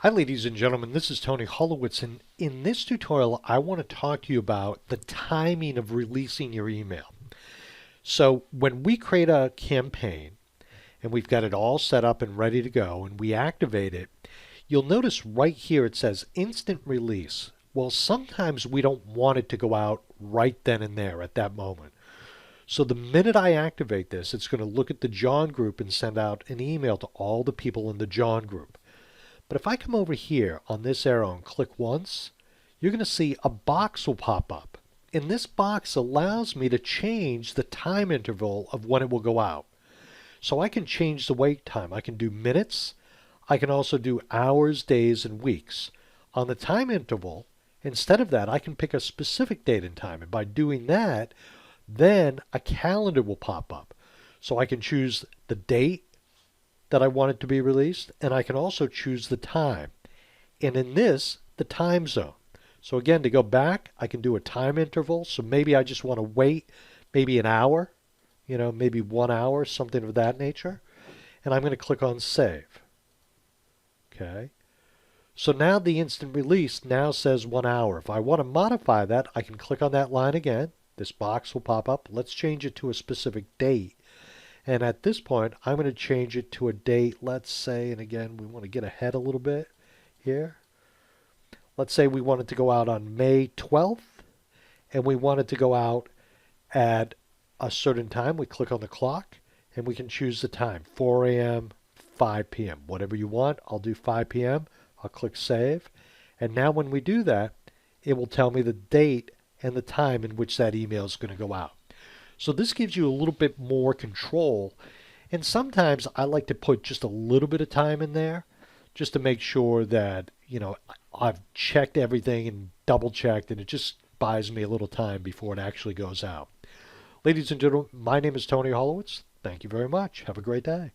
Hi ladies and gentlemen, this is Tony Holowitz, and in this tutorial I want to talk to you about the timing of releasing your email. So when we create a campaign and we've got it all set up and ready to go and we activate it, you'll notice right here it says instant release. Well, sometimes we don't want it to go out right then and there at that moment. So the minute I activate this, it's going to look at the John group and send out an email to all the people in the John group. But if I come over here on this arrow and click once, you're going to see a box will pop up. And this box allows me to change the time interval of when it will go out. So I can change the wait time. I can do minutes. I can also do hours, days, and weeks. On the time interval, instead of that, I can pick a specific date and time. And by doing that, then a calendar will pop up. So I can choose the date that I want it to be released, and I can also choose the time. And in this, the time zone. So again, to go back, I can do a time interval. So maybe I just want to wait maybe an hour, maybe 1 hour, something of that nature. And I'm going to click on Save. Okay. So now the instant release now says 1 hour. If I want to modify that, I can click on that line again. This box will pop up. Let's change it to a specific date. And at this point, I'm going to change it to a date, let's say, and again, we want to get ahead a little bit here. Let's say we want it to go out on May 12th, and we want it to go out at a certain time. We click on the clock, and we can choose the time, 4 a.m., 5 p.m., whatever you want. I'll do 5 p.m. I'll click Save. And now when we do that, it will tell me the date and the time in which that email is going to go out. So this gives you a little bit more control. And sometimes I like to put just a little bit of time in there just to make sure that, I've checked everything and double checked, and it just buys me a little time before it actually goes out. Ladies and gentlemen, my name is Tony Holowitz. Thank you very much. Have a great day.